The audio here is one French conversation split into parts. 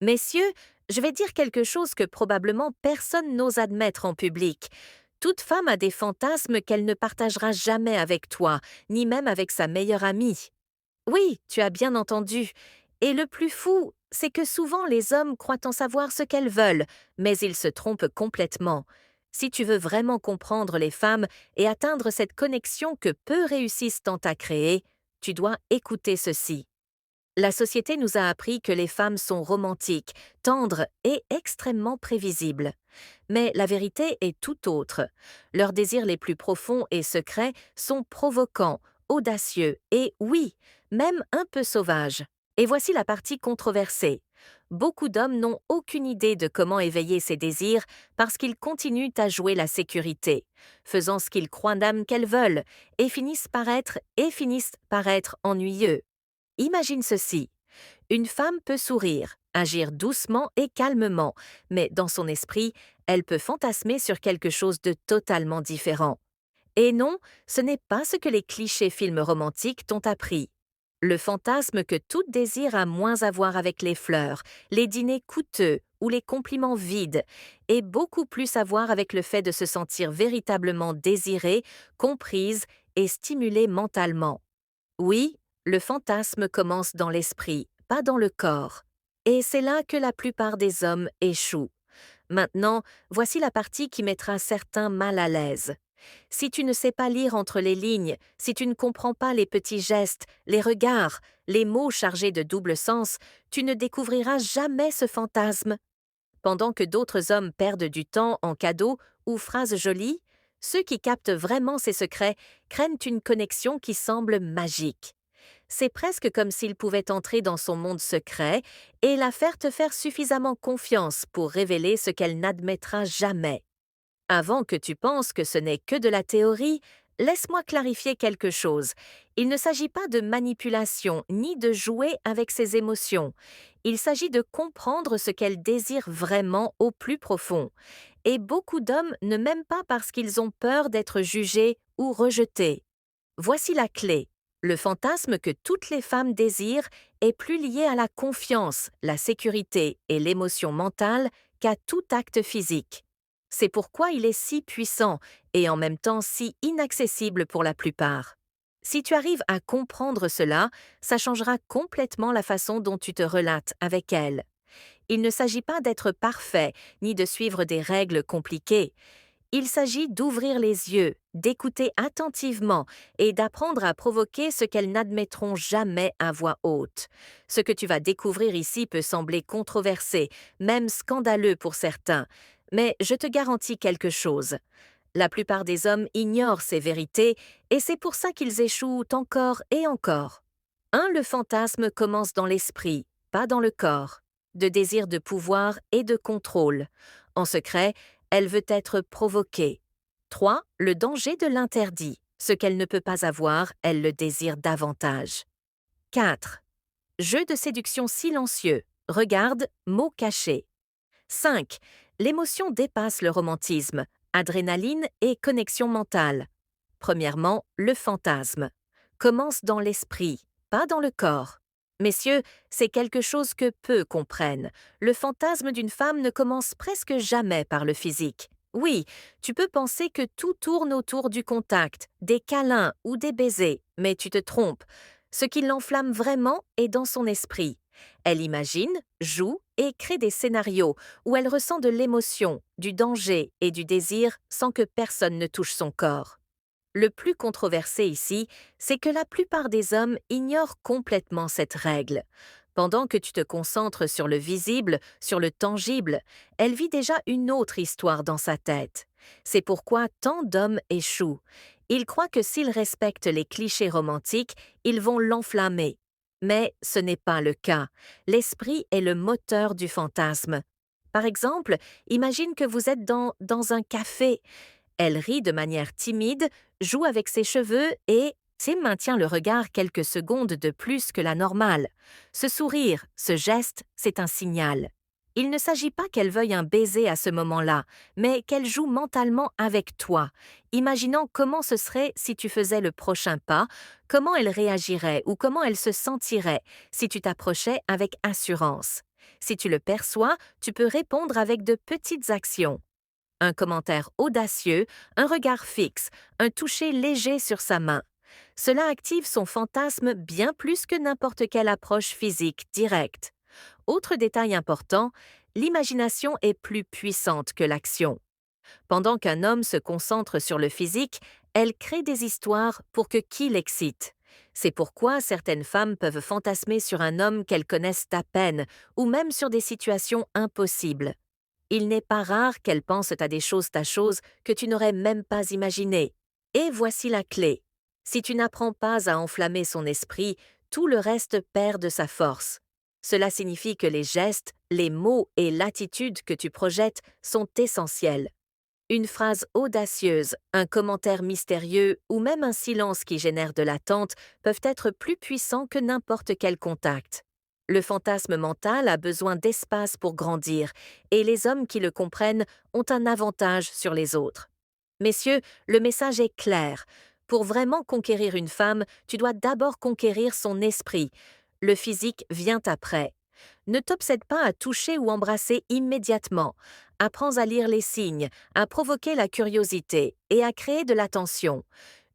Messieurs, je vais dire quelque chose que probablement personne n'ose admettre en public. Toute femme a des fantasmes qu'elle ne partagera jamais avec toi, ni même avec sa meilleure amie. Oui, tu as bien entendu. Et le plus fou, c'est que souvent les hommes croient en savoir ce qu'elles veulent, mais ils se trompent complètement. Si tu veux vraiment comprendre les femmes et atteindre cette connexion que peu réussissent tant à créer, tu dois écouter ceci. La société nous a appris que les femmes sont romantiques, tendres et extrêmement prévisibles. Mais la vérité est tout autre. Leurs désirs les plus profonds et secrets sont provoquants, audacieux et, oui, même un peu sauvages. Et voici la partie controversée. Beaucoup d'hommes n'ont aucune idée de comment éveiller ces désirs parce qu'ils continuent à jouer la sécurité, faisant ce qu'ils croient d'âme qu'elles veulent, et finissent par être ennuyeux. Imagine ceci. Une femme peut sourire, agir doucement et calmement, mais dans son esprit, elle peut fantasmer sur quelque chose de totalement différent. Et non, ce n'est pas ce que les clichés films romantiques t'ont appris. Le fantasme que tout désir a moins à voir avec les fleurs, les dîners coûteux ou les compliments vides, et beaucoup plus à voir avec le fait de se sentir véritablement désirée, comprise et stimulée mentalement. Oui, le fantasme commence dans l'esprit, pas dans le corps. Et c'est là que la plupart des hommes échouent. Maintenant, voici la partie qui mettra certains mal à l'aise. Si tu ne sais pas lire entre les lignes, si tu ne comprends pas les petits gestes, les regards, les mots chargés de double sens, tu ne découvriras jamais ce fantasme. Pendant que d'autres hommes perdent du temps en cadeaux ou phrases jolies, ceux qui captent vraiment ces secrets craignent une connexion qui semble magique. C'est presque comme s'il pouvait entrer dans son monde secret et la faire te faire suffisamment confiance pour révéler ce qu'elle n'admettra jamais. Avant que tu penses que ce n'est que de la théorie, laisse-moi clarifier quelque chose. Il ne s'agit pas de manipulation ni de jouer avec ses émotions. Il s'agit de comprendre ce qu'elle désire vraiment au plus profond. Et beaucoup d'hommes ne m'aiment pas parce qu'ils ont peur d'être jugés ou rejetés. Voici la clé. Le fantasme que toutes les femmes désirent est plus lié à la confiance, la sécurité et l'émotion mentale qu'à tout acte physique. C'est pourquoi il est si puissant et en même temps si inaccessible pour la plupart. Si tu arrives à comprendre cela, ça changera complètement la façon dont tu te relates avec elle. Il ne s'agit pas d'être parfait ni de suivre des règles compliquées. Il s'agit d'ouvrir les yeux, d'écouter attentivement et d'apprendre à provoquer ce qu'elles n'admettront jamais à voix haute. Ce que tu vas découvrir ici peut sembler controversé, même scandaleux pour certains, mais je te garantis quelque chose. La plupart des hommes ignorent ces vérités et c'est pour ça qu'ils échouent encore et encore. Le fantasme commence dans l'esprit, pas dans le corps, de désir de pouvoir et de contrôle. En secret, elle veut être provoquée. 3. Le danger de l'interdit. Ce qu'elle ne peut pas avoir, elle le désire davantage. 4. Jeu de séduction silencieux. Regarde, mots cachés. 5. L'émotion dépasse le romantisme. Adrénaline et connexion mentale. Premièrement, le fantasme. Commence dans l'esprit, pas dans le corps. Messieurs, c'est quelque chose que peu comprennent. Le fantasme d'une femme ne commence presque jamais par le physique. Oui, tu peux penser que tout tourne autour du contact, des câlins ou des baisers, mais tu te trompes. Ce qui l'enflamme vraiment est dans son esprit. Elle imagine, joue et crée des scénarios où elle ressent de l'émotion, du danger et du désir sans que personne ne touche son corps. Le plus controversé ici, c'est que la plupart des hommes ignorent complètement cette règle. Pendant que tu te concentres sur le visible, sur le tangible, elle vit déjà une autre histoire dans sa tête. C'est pourquoi tant d'hommes échouent. Ils croient que s'ils respectent les clichés romantiques, ils vont l'enflammer. Mais ce n'est pas le cas. L'esprit est le moteur du fantasme. Par exemple, imagine que vous êtes dans un café. Elle rit de manière timide, joue avec ses cheveux et maintient le regard quelques secondes de plus que la normale. Ce sourire, ce geste, c'est un signal. Il ne s'agit pas qu'elle veuille un baiser à ce moment-là, mais qu'elle joue mentalement avec toi, imaginant comment ce serait si tu faisais le prochain pas, comment elle réagirait ou comment elle se sentirait si tu t'approchais avec assurance. Si tu le perçois, tu peux répondre avec de petites actions. Un commentaire audacieux, un regard fixe, un toucher léger sur sa main. Cela active son fantasme bien plus que n'importe quelle approche physique directe. Autre détail important, l'imagination est plus puissante que l'action. Pendant qu'un homme se concentre sur le physique, elle crée des histoires pour que qui l'excite. C'est pourquoi certaines femmes peuvent fantasmer sur un homme qu'elles connaissent à peine, ou même sur des situations impossibles. Il n'est pas rare qu'elles pensent à des choses tachoses que tu n'aurais même pas imaginées. Et voici la clé. Si tu n'apprends pas à enflammer son esprit, tout le reste perd de sa force. Cela signifie que les gestes, les mots et l'attitude que tu projettes sont essentiels. Une phrase audacieuse, un commentaire mystérieux ou même un silence qui génère de l'attente peuvent être plus puissants que n'importe quel contact. Le fantasme mental a besoin d'espace pour grandir, et les hommes qui le comprennent ont un avantage sur les autres. Messieurs, le message est clair. Pour vraiment conquérir une femme, tu dois d'abord conquérir son esprit. Le physique vient après. Ne t'obsède pas à toucher ou embrasser immédiatement. Apprends à lire les signes, à provoquer la curiosité et à créer de l'attention.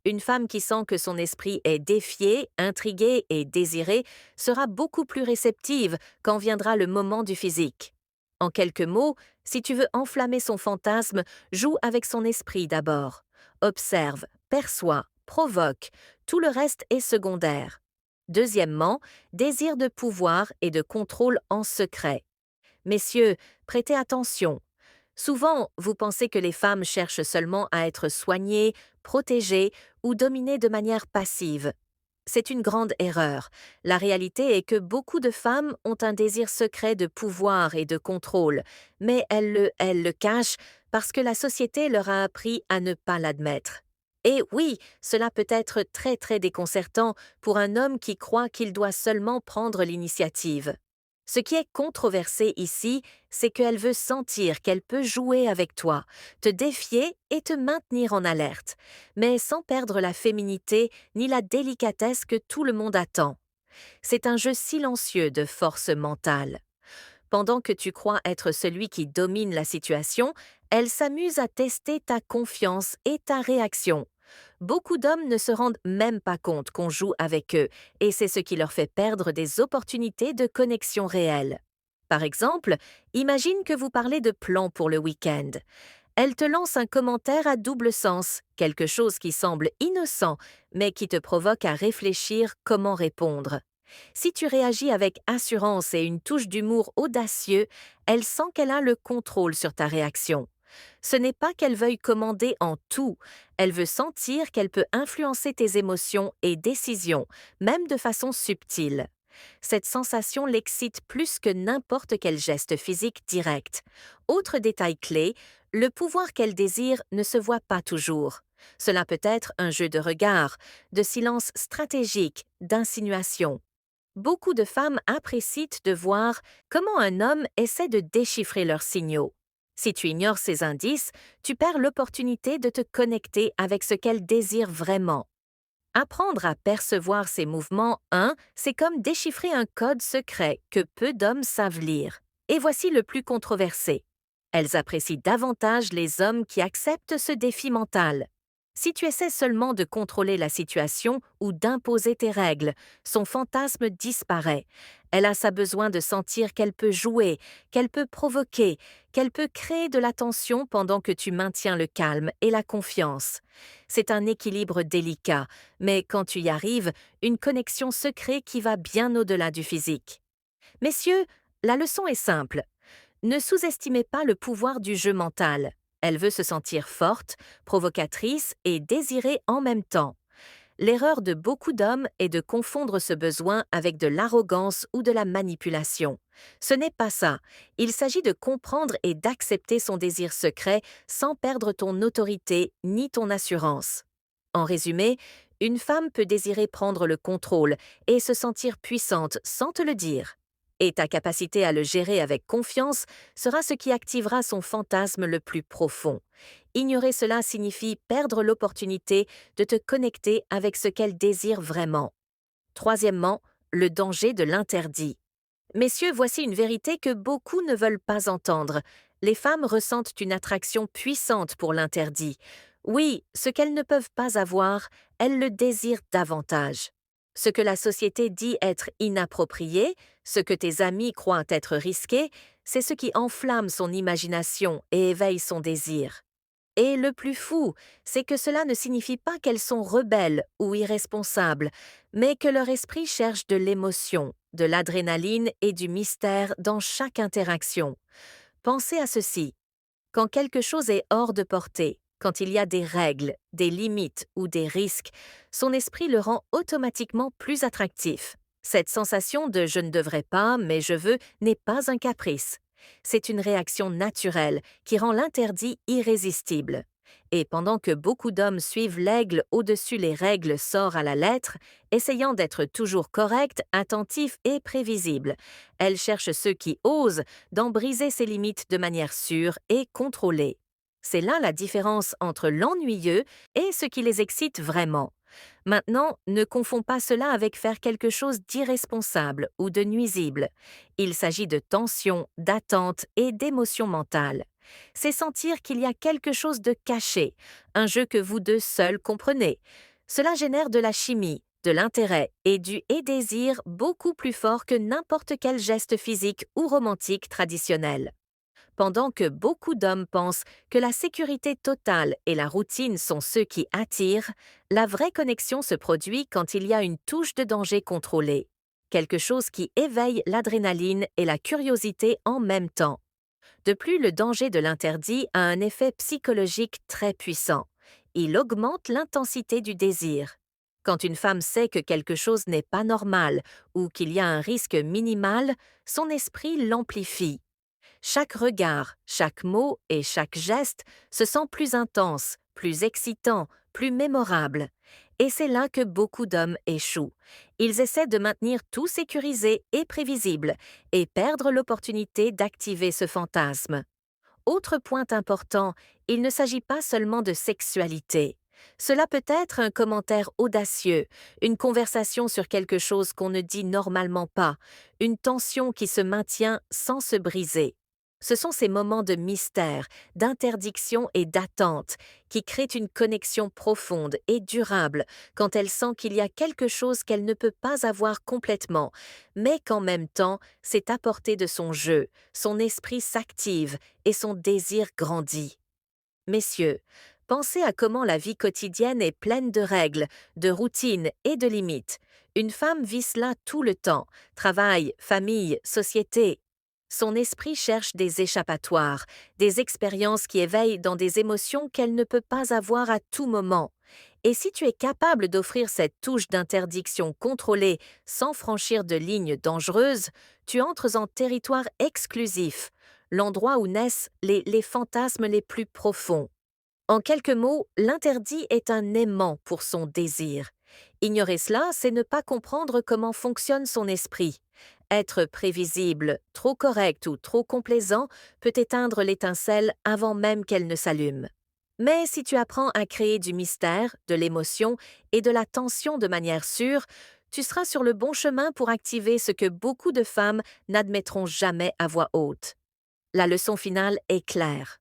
Une femme qui sent que son esprit est défié, intrigué et désiré sera beaucoup plus réceptive quand viendra le moment du physique. En quelques mots, si tu veux enflammer son fantasme, joue avec son esprit d'abord. Observe, perçois, provoque, tout le reste est secondaire. Deuxièmement, désir de pouvoir et de contrôle en secret. Messieurs, prêtez attention. Souvent, vous pensez que les femmes cherchent seulement à être soignées, protégées ou dominées de manière passive. C'est une grande erreur. La réalité est que beaucoup de femmes ont un désir secret de pouvoir et de contrôle, mais elles le cachent parce que la société leur a appris à ne pas l'admettre. Et oui, cela peut être très très déconcertant pour un homme qui croit qu'il doit seulement prendre l'initiative. Ce qui est controversé ici, c'est qu'elle veut sentir qu'elle peut jouer avec toi, te défier et te maintenir en alerte, mais sans perdre la féminité ni la délicatesse que tout le monde attend. C'est un jeu silencieux de force mentale. Pendant que tu crois être celui qui domine la situation, elle s'amuse à tester ta confiance et ta réaction. Beaucoup d'hommes ne se rendent même pas compte qu'on joue avec eux, et c'est ce qui leur fait perdre des opportunités de connexion réelle. Par exemple, imagine que vous parlez de plans pour le week-end. Elle te lance un commentaire à double sens, quelque chose qui semble innocent, mais qui te provoque à réfléchir comment répondre. Si tu réagis avec assurance et une touche d'humour audacieux, elle sent qu'elle a le contrôle sur ta réaction. Ce n'est pas qu'elle veuille commander en tout, elle veut sentir qu'elle peut influencer tes émotions et décisions, même de façon subtile. Cette sensation l'excite plus que n'importe quel geste physique direct. Autre détail clé, le pouvoir qu'elle désire ne se voit pas toujours. Cela peut être un jeu de regard, de silence stratégique, d'insinuation. Beaucoup de femmes apprécient de voir comment un homme essaie de déchiffrer leurs signaux. Si tu ignores ces indices, tu perds l'opportunité de te connecter avec ce qu'elle désire vraiment. Apprendre à percevoir ces mouvements, c'est comme déchiffrer un code secret que peu d'hommes savent lire. Et voici le plus controversé. Elles apprécient davantage les hommes qui acceptent ce défi mental. Si tu essaies seulement de contrôler la situation ou d'imposer tes règles, son fantasme disparaît. Elle a sa besoin de sentir qu'elle peut jouer, qu'elle peut provoquer, qu'elle peut créer de la tension pendant que tu maintiens le calme et la confiance. C'est un équilibre délicat, mais quand tu y arrives, une connexion secrète qui va bien au-delà du physique. Messieurs, la leçon est simple. Ne sous-estimez pas le pouvoir du jeu mental. Elle veut se sentir forte, provocatrice et désirée en même temps. L'erreur de beaucoup d'hommes est de confondre ce besoin avec de l'arrogance ou de la manipulation. Ce n'est pas ça. Il s'agit de comprendre et d'accepter son désir secret sans perdre ton autorité ni ton assurance. En résumé, une femme peut désirer prendre le contrôle et se sentir puissante sans te le dire. Et ta capacité à le gérer avec confiance sera ce qui activera son fantasme le plus profond. Ignorer cela signifie perdre l'opportunité de te connecter avec ce qu'elle désire vraiment. Troisièmement, le danger de l'interdit. Messieurs, voici une vérité que beaucoup ne veulent pas entendre. Les femmes ressentent une attraction puissante pour l'interdit. Oui, ce qu'elles ne peuvent pas avoir, elles le désirent davantage. Ce que la société dit être inapproprié, ce que tes amis croient être risqué, c'est ce qui enflamme son imagination et éveille son désir. Et le plus fou, c'est que cela ne signifie pas qu'elles sont rebelles ou irresponsables, mais que leur esprit cherche de l'émotion, de l'adrénaline et du mystère dans chaque interaction. Pensez à ceci. Quand quelque chose est hors de portée, quand il y a des règles, des limites ou des risques, son esprit le rend automatiquement plus attractif. Cette sensation de je ne devrais pas, mais je veux n'est pas un caprice. C'est une réaction naturelle qui rend l'interdit irrésistible. Et pendant que beaucoup d'hommes suivent l'aigle au-dessus les règles sort à la lettre, essayant d'être toujours corrects, attentifs et prévisibles, elles cherchent ceux qui osent d'en briser ses limites de manière sûre et contrôlée. C'est là la différence entre l'ennuyeux et ce qui les excite vraiment. Maintenant, ne confonds pas cela avec faire quelque chose d'irresponsable ou de nuisible. Il s'agit de tension, d'attente et d'émotion mentale. C'est sentir qu'il y a quelque chose de caché, un jeu que vous deux seuls comprenez. Cela génère de la chimie, de l'intérêt et du désir beaucoup plus fort que n'importe quel geste physique ou romantique traditionnel. Pendant que beaucoup d'hommes pensent que la sécurité totale et la routine sont ceux qui attirent, la vraie connexion se produit quand il y a une touche de danger contrôlée. Quelque chose qui éveille l'adrénaline et la curiosité en même temps. De plus, le danger de l'interdit a un effet psychologique très puissant. Il augmente l'intensité du désir. Quand une femme sait que quelque chose n'est pas normal ou qu'il y a un risque minimal, son esprit l'amplifie. Chaque regard, chaque mot et chaque geste se sent plus intense, plus excitant, plus mémorable. Et c'est là que beaucoup d'hommes échouent. Ils essaient de maintenir tout sécurisé et prévisible et perdent l'opportunité d'activer ce fantasme. Autre point important, il ne s'agit pas seulement de sexualité. Cela peut être un commentaire audacieux, une conversation sur quelque chose qu'on ne dit normalement pas, une tension qui se maintient sans se briser. Ce sont ces moments de mystère, d'interdiction et d'attente qui créent une connexion profonde et durable quand elle sent qu'il y a quelque chose qu'elle ne peut pas avoir complètement, mais qu'en même temps, c'est à portée de son jeu, son esprit s'active et son désir grandit. Messieurs, pensez à comment la vie quotidienne est pleine de règles, de routines et de limites. Une femme vit cela tout le temps, travail, famille, société. Son esprit cherche des échappatoires, des expériences qui éveillent dans des émotions qu'elle ne peut pas avoir à tout moment. Et si tu es capable d'offrir cette touche d'interdiction contrôlée sans franchir de lignes dangereuses, tu entres en territoire exclusif, l'endroit où naissent les fantasmes les plus profonds. En quelques mots, l'interdit est un aimant pour son désir. Ignorer cela, c'est ne pas comprendre comment fonctionne son esprit. Être prévisible, trop correct ou trop complaisant peut éteindre l'étincelle avant même qu'elle ne s'allume. Mais si tu apprends à créer du mystère, de l'émotion et de la tension de manière sûre, tu seras sur le bon chemin pour activer ce que beaucoup de femmes n'admettront jamais à voix haute. La leçon finale est claire.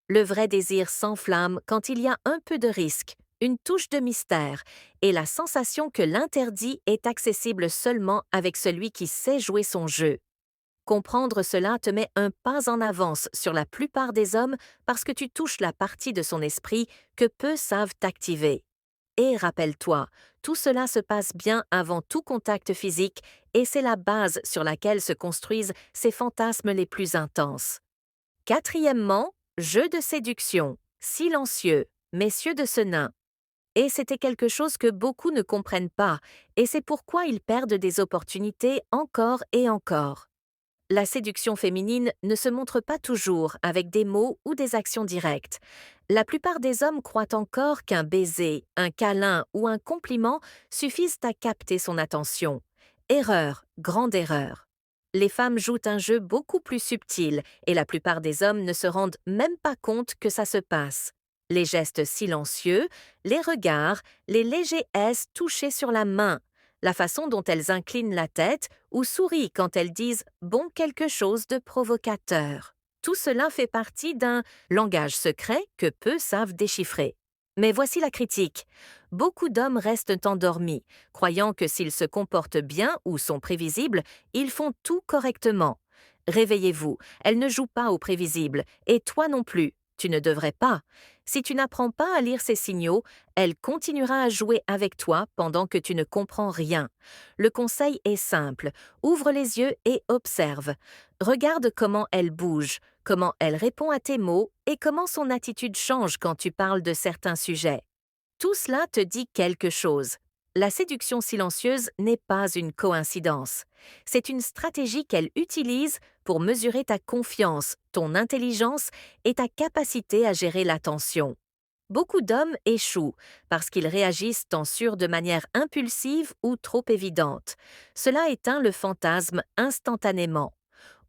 Le vrai désir s'enflamme quand il y a un peu de risque, une touche de mystère et la sensation que l'interdit est accessible seulement avec celui qui sait jouer son jeu. Comprendre cela te met un pas en avance sur la plupart des hommes parce que tu touches la partie de son esprit que peu savent activer. Et rappelle-toi, tout cela se passe bien avant tout contact physique et c'est la base sur laquelle se construisent ces fantasmes les plus intenses. Quatrièmement, jeu de séduction, silencieux, messieurs de ce nain. Et c'était quelque chose que beaucoup ne comprennent pas, et c'est pourquoi ils perdent des opportunités encore et encore. La séduction féminine ne se montre pas toujours avec des mots ou des actions directes. La plupart des hommes croient encore qu'un baiser, un câlin ou un compliment suffisent à capter son attention. Erreur, grande erreur. Les femmes jouent un jeu beaucoup plus subtil et la plupart des hommes ne se rendent même pas compte que ça se passe. Les gestes silencieux, les regards, les légers S touchés sur la main, la façon dont elles inclinent la tête ou sourient quand elles disent bon quelque chose de provocateur. Tout cela fait partie d'un langage secret que peu savent déchiffrer. Mais voici la critique. Beaucoup d'hommes restent endormis, croyant que s'ils se comportent bien ou sont prévisibles, ils font tout correctement. Réveillez-vous, elle ne joue pas au prévisible, et toi non plus, tu ne devrais pas. Si tu n'apprends pas à lire ces signaux, elle continuera à jouer avec toi pendant que tu ne comprends rien. Le conseil est simple, ouvre les yeux et observe. Regarde comment elle bouge, comment elle répond à tes mots et comment son attitude change quand tu parles de certains sujets. Tout cela te dit quelque chose. La séduction silencieuse n'est pas une coïncidence. C'est une stratégie qu'elle utilise pour mesurer ta confiance, ton intelligence et ta capacité à gérer l'attention. Beaucoup d'hommes échouent parce qu'ils réagissent en sur de manière impulsive ou trop évidente. Cela éteint le fantasme instantanément.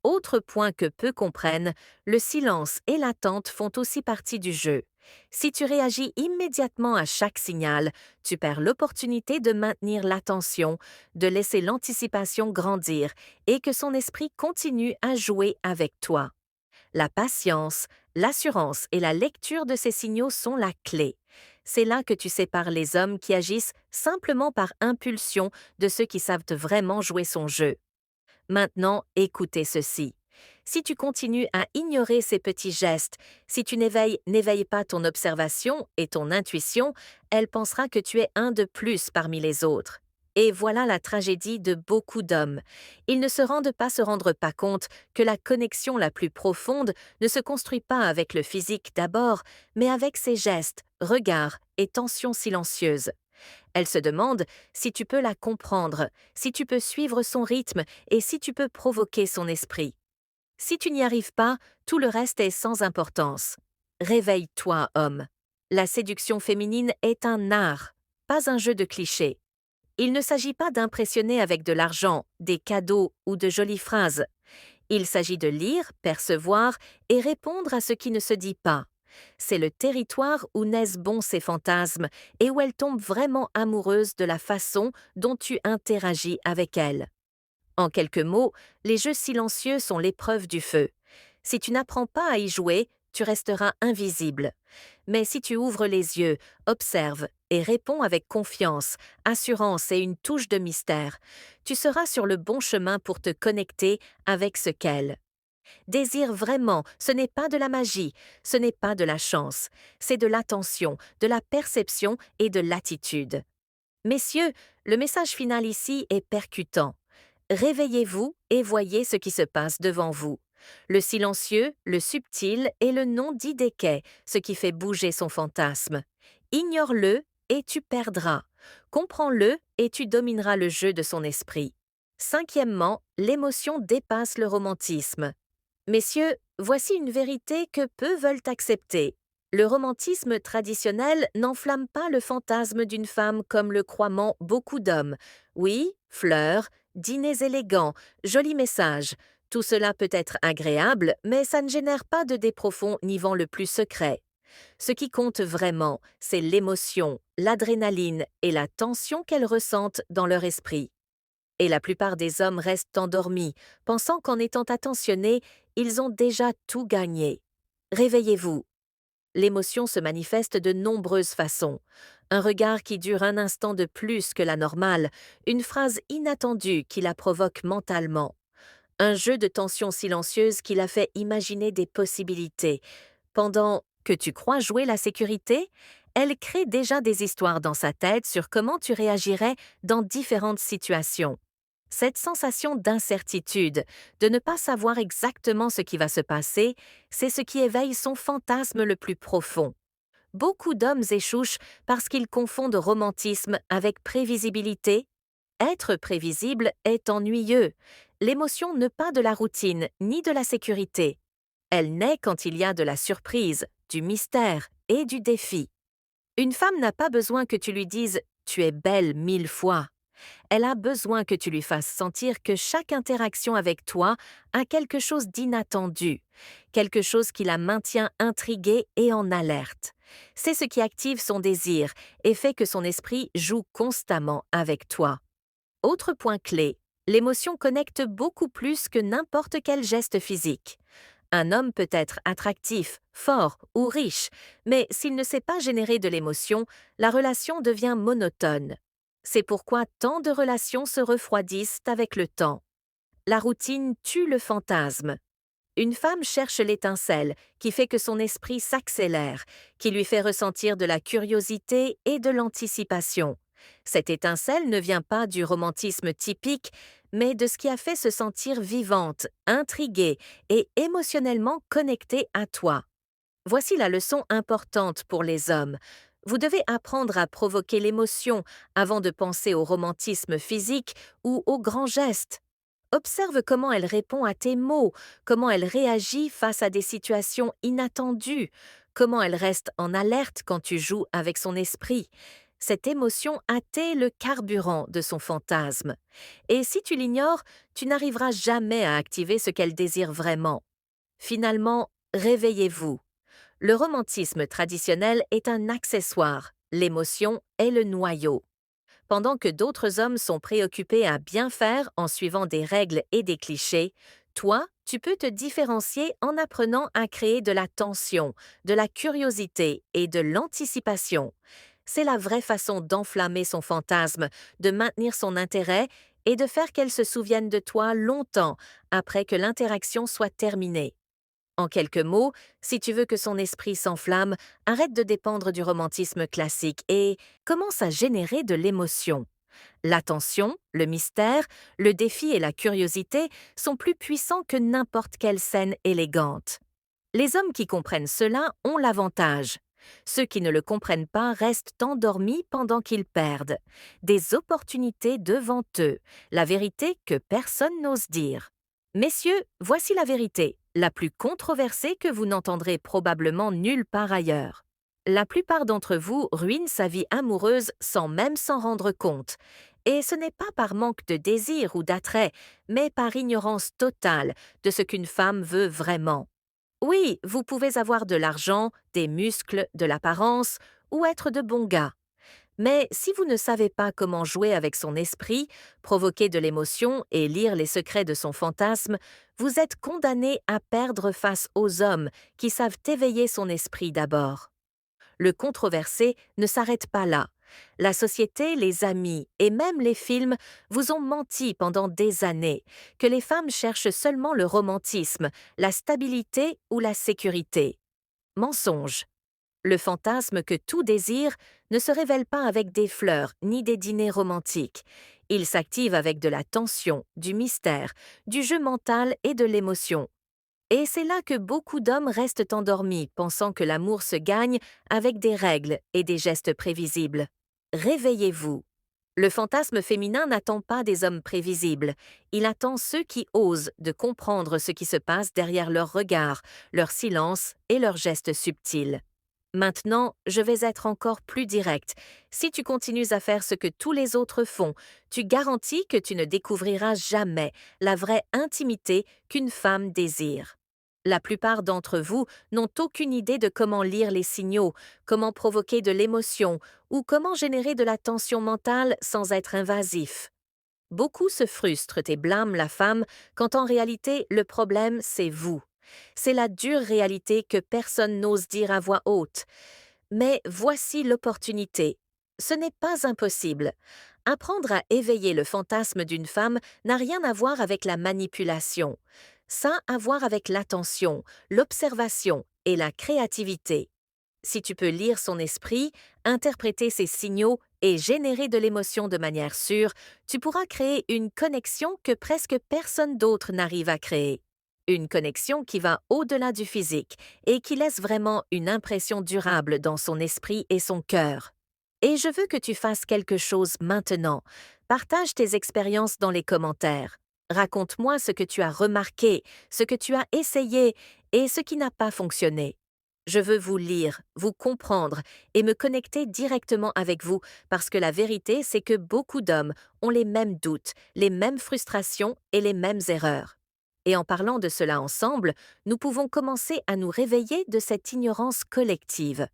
Autre point que peu comprennent, le silence et l'attente font aussi partie du jeu. Si tu réagis immédiatement à chaque signal, tu perds l'opportunité de maintenir l'attention, de laisser l'anticipation grandir et que son esprit continue à jouer avec toi. La patience, l'assurance et la lecture de ces signaux sont la clé. C'est là que tu sépares les hommes qui agissent simplement par impulsion de ceux qui savent vraiment jouer son jeu. Maintenant, écoutez ceci. Si tu continues à ignorer ces petits gestes, si tu n'éveilles pas ton observation et ton intuition, elle pensera que tu es un de plus parmi les autres. Et voilà la tragédie de beaucoup d'hommes. Ils ne se rendre pas compte que la connexion la plus profonde ne se construit pas avec le physique d'abord, mais avec ses gestes, regards et tensions silencieuses. Elle se demande si tu peux la comprendre, si tu peux suivre son rythme et si tu peux provoquer son esprit. Si tu n'y arrives pas, tout le reste est sans importance. Réveille-toi, homme. La séduction féminine est un art, pas un jeu de clichés. Il ne s'agit pas d'impressionner avec de l'argent, des cadeaux ou de jolies phrases. Il s'agit de lire, percevoir et répondre à ce qui ne se dit pas. C'est le territoire où naissent bons ces fantasmes et où elle tombe vraiment amoureuse de la façon dont tu interagis avec elle. En quelques mots, les jeux silencieux sont l'épreuve du feu. Si tu n'apprends pas à y jouer, tu resteras invisible. Mais si tu ouvres les yeux, observes et réponds avec confiance, assurance et une touche de mystère, tu seras sur le bon chemin pour te connecter avec ce qu'elle désire vraiment. Ce n'est pas de la magie, ce n'est pas de la chance, c'est de l'attention, de la perception et de l'attitude. Messieurs, le message final ici est percutant. Réveillez-vous et voyez ce qui se passe devant vous. Le silencieux, le subtil et le non-dit des quais, ce qui fait bouger son fantasme. Ignore-le et tu perdras. Comprends-le et tu domineras le jeu de son esprit. Cinquièmement, l'émotion dépasse le romantisme. Messieurs, voici une vérité que peu veulent accepter. Le romantisme traditionnel n'enflamme pas le fantasme d'une femme comme le croient beaucoup d'hommes. Oui, fleurs, dîners élégants, jolis messages. Tout cela peut être agréable, mais ça ne génère pas de dés profonds nivant le plus secret. Ce qui compte vraiment, c'est l'émotion, l'adrénaline et la tension qu'elles ressentent dans leur esprit. Et la plupart des hommes restent endormis, pensant qu'en étant attentionnés, ils ont déjà tout gagné. Réveillez-vous. L'émotion se manifeste de nombreuses façons. Un regard qui dure un instant de plus que la normale, une phrase inattendue qui la provoque mentalement. Un jeu de tension silencieuse qui la fait imaginer des possibilités. Pendant que tu crois jouer la sécurité, elle crée déjà des histoires dans sa tête sur comment tu réagirais dans différentes situations. Cette sensation d'incertitude, de ne pas savoir exactement ce qui va se passer, c'est ce qui éveille son fantasme le plus profond. Beaucoup d'hommes échouent parce qu'ils confondent romantisme avec prévisibilité. Être prévisible est ennuyeux. L'émotion n'est pas de la routine ni de la sécurité. Elle naît quand il y a de la surprise, du mystère et du défi. Une femme n'a pas besoin que tu lui dises « tu es belle 1000 fois ». Elle a besoin que tu lui fasses sentir que chaque interaction avec toi a quelque chose d'inattendu, quelque chose qui la maintient intriguée et en alerte. C'est ce qui active son désir et fait que son esprit joue constamment avec toi. Autre point clé, l'émotion connecte beaucoup plus que n'importe quel geste physique. Un homme peut être attractif, fort ou riche, mais s'il ne sait pas générer de l'émotion, la relation devient monotone. C'est pourquoi tant de relations se refroidissent avec le temps. La routine tue le fantasme. Une femme cherche l'étincelle qui fait que son esprit s'accélère, qui lui fait ressentir de la curiosité et de l'anticipation. Cette étincelle ne vient pas du romantisme typique, mais de ce qui a fait se sentir vivante, intriguée et émotionnellement connectée à toi. Voici la leçon importante pour les hommes. Vous devez apprendre à provoquer l'émotion avant de penser au romantisme physique ou aux grands gestes. Observe comment elle répond à tes mots, comment elle réagit face à des situations inattendues, comment elle reste en alerte quand tu joues avec son esprit. Cette émotion hâte le carburant de son fantasme. Et si tu l'ignores, tu n'arriveras jamais à activer ce qu'elle désire vraiment. Finalement, réveillez-vous. Le romantisme traditionnel est un accessoire, l'émotion est le noyau. Pendant que d'autres hommes sont préoccupés à bien faire en suivant des règles et des clichés, toi, tu peux te différencier en apprenant à créer de la tension, de la curiosité et de l'anticipation. C'est la vraie façon d'enflammer son fantasme, de maintenir son intérêt et de faire qu'elle se souvienne de toi longtemps après que l'interaction soit terminée. En quelques mots, si tu veux que son esprit s'enflamme, arrête de dépendre du romantisme classique et commence à générer de l'émotion. L'attention, le mystère, le défi et la curiosité sont plus puissants que n'importe quelle scène élégante. Les hommes qui comprennent cela ont l'avantage. Ceux qui ne le comprennent pas restent endormis pendant qu'ils perdent. Des opportunités devant eux, la vérité que personne n'ose dire. Messieurs, voici la vérité, la plus controversée que vous n'entendrez probablement nulle part ailleurs. La plupart d'entre vous ruinent sa vie amoureuse sans même s'en rendre compte. Et ce n'est pas par manque de désir ou d'attrait, mais par ignorance totale de ce qu'une femme veut vraiment. Oui, vous pouvez avoir de l'argent, des muscles, de l'apparence, ou être de bons gars. Mais si vous ne savez pas comment jouer avec son esprit, provoquer de l'émotion et lire les secrets de son fantasme, vous êtes condamné à perdre face aux hommes qui savent éveiller son esprit d'abord. Le controversé ne s'arrête pas là. La société, les amis et même les films vous ont menti pendant des années, que les femmes cherchent seulement le romantisme, la stabilité ou la sécurité. Mensonge. Le fantasme que tout désire ne se révèle pas avec des fleurs ni des dîners romantiques. Il s'active avec de la tension, du mystère, du jeu mental et de l'émotion. Et c'est là que beaucoup d'hommes restent endormis, pensant que l'amour se gagne avec des règles et des gestes prévisibles. Réveillez-vous. Le fantasme féminin n'attend pas des hommes prévisibles. Il attend ceux qui osent de comprendre ce qui se passe derrière leurs regards, leur silence et leurs gestes subtils. Maintenant, je vais être encore plus direct. Si tu continues à faire ce que tous les autres font, tu garantis que tu ne découvriras jamais la vraie intimité qu'une femme désire. La plupart d'entre vous n'ont aucune idée de comment lire les signaux, comment provoquer de l'émotion ou comment générer de la tension mentale sans être invasif. Beaucoup se frustrent et blâment la femme quand en réalité le problème c'est vous. C'est la dure réalité que personne n'ose dire à voix haute. Mais voici l'opportunité. Ce n'est pas impossible. Apprendre à éveiller le fantasme d'une femme n'a rien à voir avec la manipulation. Ça a à voir avec l'attention, l'observation et la créativité. Si tu peux lire son esprit, interpréter ses signaux et générer de l'émotion de manière sûre, tu pourras créer une connexion que presque personne d'autre n'arrive à créer. Une connexion qui va au-delà du physique et qui laisse vraiment une impression durable dans son esprit et son cœur. Et je veux que tu fasses quelque chose maintenant. Partage tes expériences dans les commentaires. Raconte-moi ce que tu as remarqué, ce que tu as essayé et ce qui n'a pas fonctionné. Je veux vous lire, vous comprendre et me connecter directement avec vous parce que la vérité, c'est que beaucoup d'hommes ont les mêmes doutes, les mêmes frustrations et les mêmes erreurs. Et en parlant de cela ensemble, nous pouvons commencer à nous réveiller de cette ignorance collective.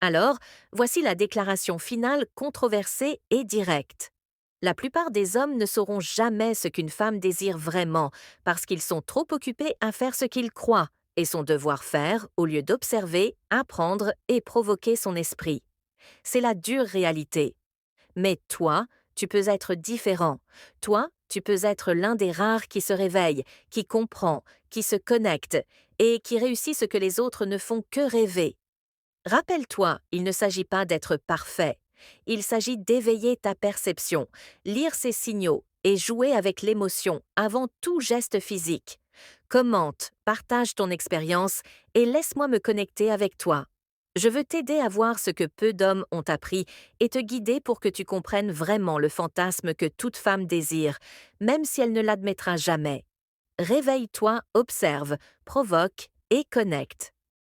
Alors, voici la déclaration finale controversée et directe. La plupart des hommes ne sauront jamais ce qu'une femme désire vraiment parce qu'ils sont trop occupés à faire ce qu'ils croient et son devoir faire au lieu d'observer, apprendre et provoquer son esprit. C'est la dure réalité. Mais toi, tu peux être différent. Toi, tu peux être l'un des rares qui se réveille, qui comprend, qui se connecte et qui réussit ce que les autres ne font que rêver. Rappelle-toi, il ne s'agit pas d'être parfait. Il s'agit d'éveiller ta perception, lire ses signaux et jouer avec l'émotion avant tout geste physique. Commente, partage ton expérience et laisse-moi me connecter avec toi. Je veux t'aider à voir ce que peu d'hommes ont appris et te guider pour que tu comprennes vraiment le fantasme que toute femme désire, même si elle ne l'admettra jamais. Réveille-toi, observe, provoque et connecte.